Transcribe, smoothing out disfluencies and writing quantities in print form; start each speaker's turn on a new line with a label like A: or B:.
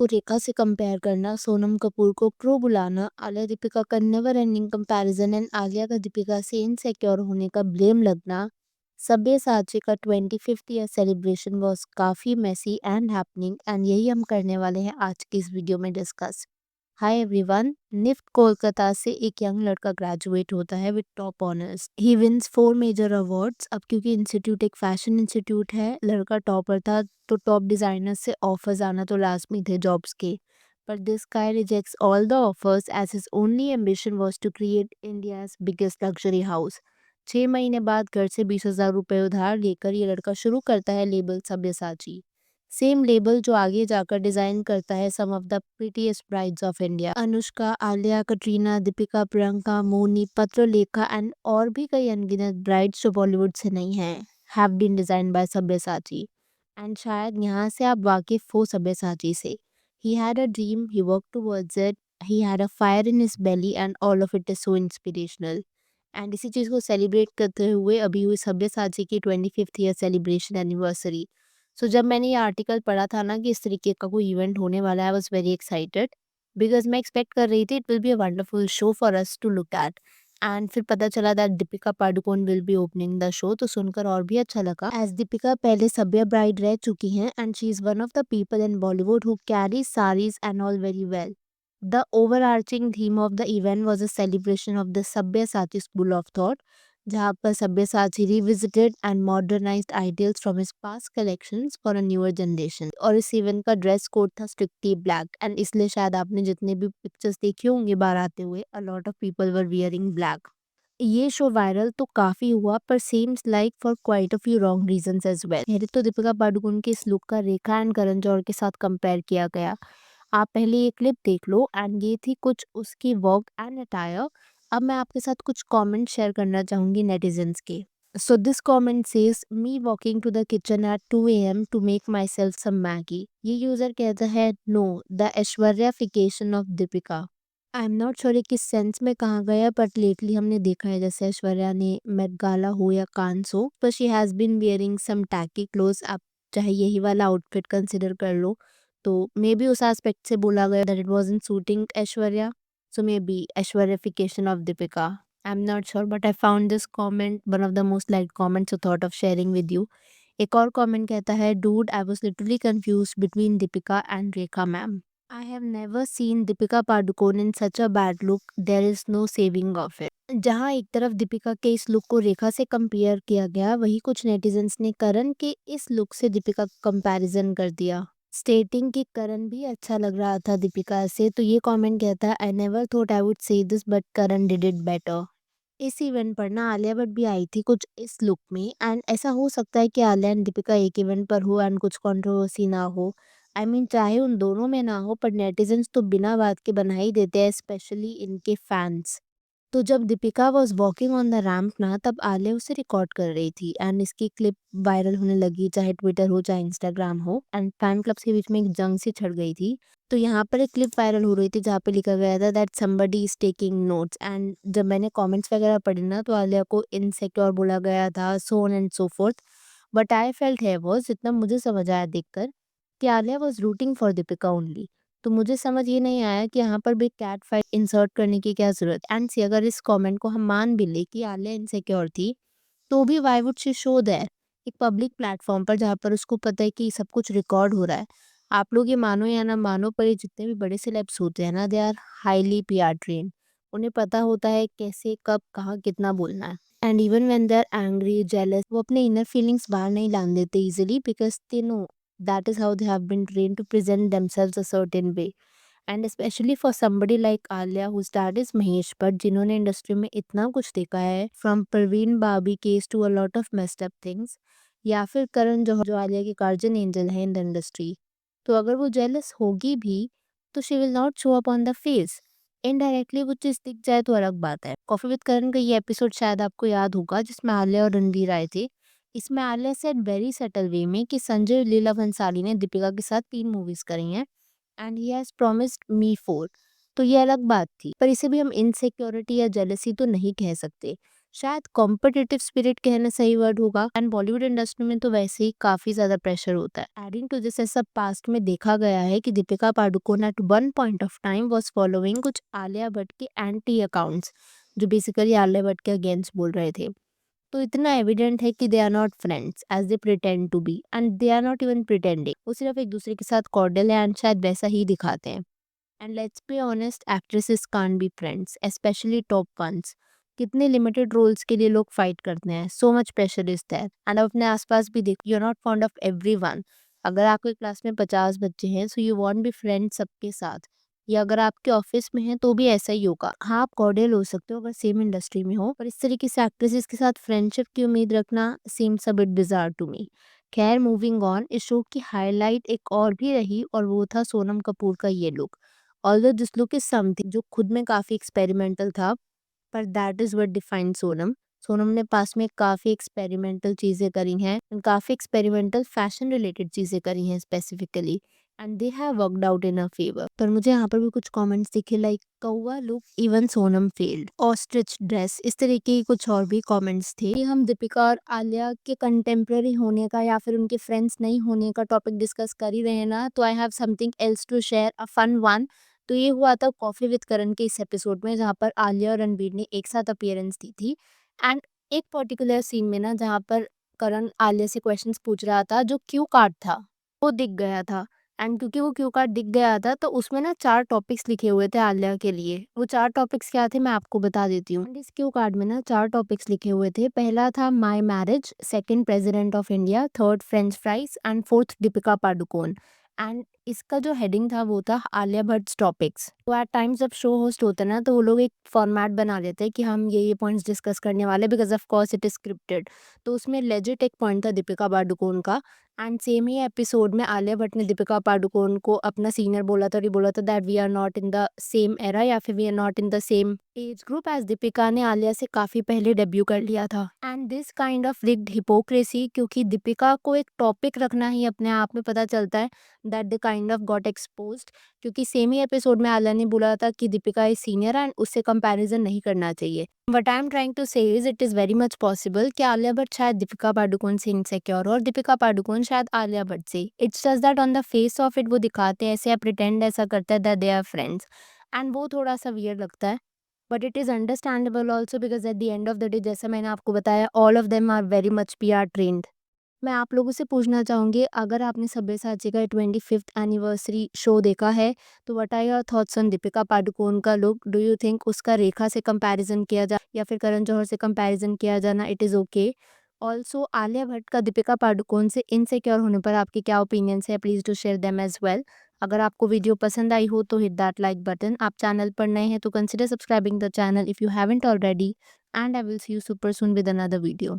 A: को रेखा से कंपेयर करना, सोनम कपूर को क्रो बुलाना, आलिया दीपिका का never ending comparison and Alia का दीपिका से इनसिक्योर होने का ब्लेम लगना, सब्यसाची का 25th ईयर सेलिब्रेशन वॉज काफ़ी मेसी एंड हैपनिंग एंड यही हम करने वाले हैं आज की इस वीडियो में discuss. Hi everyone, NIFT Kolkata से एक यंग लड़का ग्रेजुएट होता है with top honours. He wins 4 major awards. अब क्योंकि इंस्टीट्यूट एक फैशन इंस्टीट्यूट है, लड़का टॉपर था, तो टॉप डिजाइनर से ऑफर्स आना तो लाजमी थे जॉब्स के। पर this guy rejects all the offers as his only ambition was to create India's biggest luxury house. 6 महीने बाद घर से 20,000 रुपये उधार लेकर ये लड़का शुरू करता है लेबल सब्यसाची। सेम लेबल जो आगे जाकर डिजाइन करता है some of the prettiest brides of India. Anushka, Alia, Katrina, Deepika, Priyanka, Mouni, Patralekha and और भी कई अनगिनत ब्राइड्स जो बॉलीवुड से नहीं हैं have been design by Sabyasachi. And शायद यहाँ से आप वाकिफ हो सब्यसाची से। He had a dream, he work towards it, he had a fire in his belly and all of it is so inspirational. And इसी चीज़ को सेलिब्रेट करते हुए अभी हुई सब्यसाची की 25th ईयर सेलिब्रेशन एनिवर्सरी। सो जब मैंने ये आर्टिकल पढ़ा था ना कि इस तरीके का कोई इवेंट होने वाला है, I was very excited because मैं एक्सपेक्ट कर रही थी it will be a wonderful show for us to look at. And फिर पता चला that Deepika Padukone will be opening the show, तो सुनकर और भी अच्छा लगा एज दीपिका पहले सभ्य ब्राइड रह चुकी हैं and she is one of the people in Bollywood who carry saris and all very well. The overarching theme of the event was a celebration of the Sabyasachi school of thought, जहाँ पर Sabyasachi revisited and modernized ideals from his past collections for a newer generation। और इस event का dress code था strictly black and इसलिए शायद आपने जितने भी पिक्चर्स देखी होंगी बाहर आते हुए, a lot of people were wearing black. ये शो वायरल तो काफी हुआ पर seems like for quite a few wrong reasons as well. पहले तो दीपिका पादुकोण के इस लुक का रेखा एंड करण जौहर के साथ कंपेयर किया गया। आप पहले ये क्लिप देख लो एंड ये थी कुछ उसकी वॉक एंड अटायर। अब मैं आपके साथ कुछ कमेंट शेयर करना चाहूंगी नेटिजन्स के। So this comment says me walking to the kitchen at 2 AM to make my self some Maggi. ये यूजर कहता है no the Aishwaryafication of Deepika. I am not sure किस सेंस में कहा गया बट लेटली हमने देखा है जैसे ऐश्वर्या ने मेट गाला हो या कांस हो, पर she has been wearing some tacky clothes. आप चाहे यही वाला आउटफिट कंसिडर कर लो, तो मे बी उस एस्पेक्ट से बोला गया that it wasn't suiting Aishwarya, so may be Aishwaryafication of Deepika. I am not sure but I found this comment one of the most like comments, so thought of sharing with you. एक और comment कहता है dude I was literally confused between Deepika and Rekha ma'am. I have never seen Deepika Padukone in such a bad look. There is no saving of it। जहाँ एक तरफ दीपिका के इस look को रेखा से कंपेयर किया गया, वही कुछ नेटिजन्स ने करण के इस लुक से दीपिका का कंपैरिजन कर दिया, स्टेटिंग कि करण भी अच्छा लग रहा था दीपिका से। तो ये कमेंट कहता है I never thought I would say this but Karan did it better. इस इवेंट पर ना आलिया भट्ट भी आई थी कुछ इस लुक में एंड ऐसा हो सकता है कि आलिया एंड दीपिका एक इवेंट पर हो एंड कुछ कंट्रोवर्सी ना हो। आई मीन चाहे उन दोनों में ना हो पर नेटिजन्स तो बिना बात के बना ही देते हैं, स्पेशली इनके फैंस। तो जब Deepika was walking on the ramp ना, तब आलिया उसे रिकॉर्ड कर रही थी एंड इसकी क्लिप वायरल होने लगी, चाहे ट्विटर हो चाहे इंस्टाग्राम हो, एंड फैन क्लब्स के बीच में एक जंग सी छिड़ गई थी। तो यहाँ पर एक क्लिप वायरल हो रही थी जहाँ पे लिखा गया था that somebody is taking notes and जब मैंने कमेंट्स वगैरह पढ़े ना तो आलिया को इनसिक्योर बोला गया था, so on and so fourth. But I felt है वॉज जितना मुझे समझ आया देखकर कि Alia was rooting for Deepika only. तो मुझे समझ ये नहीं आया कि यहाँ पर भी कैट फाइट इंसर्ट करने की क्या ज़रूरत। एंड सी अगर इस कमेंट को हम मान भी ले कि आलिया इनसिक्योर थी, तो भी why would she show that एक पब्लिक प्लेटफॉर्म पर जहाँ पर उसको पता है कि सब कुछ रिकॉर्ड हो रहा है। आप लोग ये मानो या ना मानो पर ये जितने भी बड़े सेलेब्स होते हैं ना, they are highly PR trained. उन्हें पता होता है कैसे कब कहाँ कितना बोलना है। And even when they are angry jealous, वो अपने इनर फीलिंग्स बाहर नहीं लाने देते easily because they know that is how they have been trained to present themselves a certain way। And specially for somebody like Alia whose dad is Mahesh Bhatt, जिन्होंने industry में इतना कुछ देखा है from Praveen Babi case to a lot of messed up things, या फिर करण जौहर जो आलिया के गार्जियन एंजल है इन द इंडस्ट्री। तो अगर वो जेलस होगी भी तो she will not show up on the face. Indirectly वो चीज़ दिख जाए तो अलग बात है। कॉफी विद करण का ये एपिसोड शायद आपको याद होगा जिसमें आलिया और रणवीर आए थे। इसमें Alia said very subtle way में कि संजय लीला भंसाली ने दीपिका के साथ 3 मूवीज करी हैं एंड ही हैज प्रॉमिस्ड मी 4। तो ये अलग बात थी, पर इसे भी हम इनसिक्योरिटी या जेलसी तो नहीं कह सकते। शायद कॉम्पिटिटिव स्पिरिट कहना सही वर्ड होगा। एंड बॉलीवुड इंडस्ट्री में तो वैसे ही काफी ज्यादा प्रेशर होता है। एडिंग टू दिस, ऐसा पास्ट में देखा गया है कि Deepika Padukone at one point of time was following कुछ आलिया भट्ट के एंटी अकाउंट्स, जो बेसिकली आलिया भट्ट के अगेंस्ट बोल रहे थे। तो इतना एविडेंट है कि they are not friends as they pretend to be, and they are not even pretending. वो सिर्फ एक दूसरे के साथ कॉर्डियल है एंड शायद वैसा ही दिखाते हैं। And let's be honest, actresses can't be friends, specially top ones. कितने लिमिटेड रोल्स के लिए लोग फाइट करते हैं, so much pressure is there. And अब अपने आसपास भी देखो, you are not fond of everyone. अगर आपके क्लास में 50 बच्चे हैं, so you won't be friend सबके साथ। या अगर आपके ऑफिस में है तो भी ऐसा ही होगा। हाँ, आप कॉर्डियल हो सकते हो अगर सेम इंडस्ट्री में हो, पर इस तरीके से एक्ट्रेसेस के साथ फ्रेंडशिप की उम्मीद रखना seems a bit bizarre to me. खैर, मूविंग ऑन, इस शो की हाईलाइट एक और भी रही और वो था सोनम कपूर का ये look. Although this look is something जो खुद में काफी एक्सपेरिमेंटल था, पर that is what define Sonam. Sonam ने पास में काफी एक्सपेरिमेंटल चीजें करी हैं, काफी एक्सपेरिमेंटल फैशन रिलेटेड चीजें करी हैं specifically, and they have worked out in a favour. पर मुझे यहाँ पर भी कुछ कमेंट्स दिखे लाइक कौवा look, even Sonam failed, ostrich dress, इस तरीके के कुछ और भी कमेंट्स थे। ये हम दीपिका और आलिया के कंटेम्प्रेरी होने का या फिर उनके फ्रेंड्स नहीं होने का टॉपिक डिस्कस कर ही रहे हैं ना, तो I have something else to share, a fun one. तो ये हुआ था कॉफी विद करण के इस एपिसोड में, जहाँ पर आलिया और रणबीर ने एक साथ अपीयरेंस दी थी। एंड एक पर्टिकुलर सीन में ना, जहाँ पर करण आलिया से क्वेश्चंस पूछ रहा था, जो क्यू कार्ड था वो दिख गया था। एंड क्योंकि वो क्यू कार्ड दिख गया था, तो उसमें ना 4 टॉपिक्स लिखे हुए थे आलिया के लिए। वो 4 टॉपिक्स क्या थे मैं आपको बता देती हूँ। इस क्यू कार्ड में ना 4 टॉपिक्स लिखे हुए थे। पहला था my marriage, second president of India, third French fries and fourth Deepika Padukone. And इसका जो हेडिंग था वो था आलिया भट्ट टॉपिक्स। तो एट टाइम्स जब शो होस्ट होता है ना, तो वो लोग एक फॉर्मेट बना लेते हैं कि हम ये पॉइंट्स डिस्कस करने वाले, because of course it is scripted. तो उसमें लेजिट एक पॉइंट था दीपिका पादुकोण का। एंड सेम ही एपिसोड में आलिया भट्ट ने दीपिका पादुकोण को अपना सीनियर बोला था, और ये बोला था that we are not in the same era या फिर we are not in the same age group, as Deepika ने आलिया से काफी पहले डेब्यू कर लिया था। And this kind of rigged hypocrisy, क्योंकि दीपिका को एक टॉपिक रखना ही अपने आप में पता चलता है that the kind of got exposed. क्योंकि सेम ही एपिसोड में आलिया ने बोला था कि दीपिका इज सीनियर एंड उससे कंपैरिजन नहीं करना चाहिए। What I am trying to say is it is very much possible कि आलिया भट्ट शायद दीपिका पादुकोण से इनसिक्योर हो और दीपिका पादुकोण शायद आलिया भट्ट से। It's just that on the face of it वो दिखाते हैं ऐसे या प्रिटेंड ऐसा करता है that they are friends, and वो थोड़ा सा वियर्ड लगता है। But it is understandable also, because at the end of the day, जैसा मैंने आपको बताया, all of them are very much PR trained. मैं आप लोगों से पूछना चाहूँगी, अगर आपने सब्यसाची का 25th एनिवर्सरी शो देखा है, तो what are your thoughts on Deepika Padukone का लुक? डू यू थिंक उसका रेखा से कंपैरिजन किया जाए या फिर करण जौहर से कंपैरिजन किया जाना it is okay? Also Alia Bhatt का दीपिका पादुकोण से इनसिक्योर होने पर आपके क्या ओपिनियंस है? Please do share them as well. अगर आपको वीडियो पसंद आई हो तो हिट दैट लाइक बटन। आप चैनल पर नए हैं तो consider subscribing the channel if you haven't already, and I will see you super soon with another video.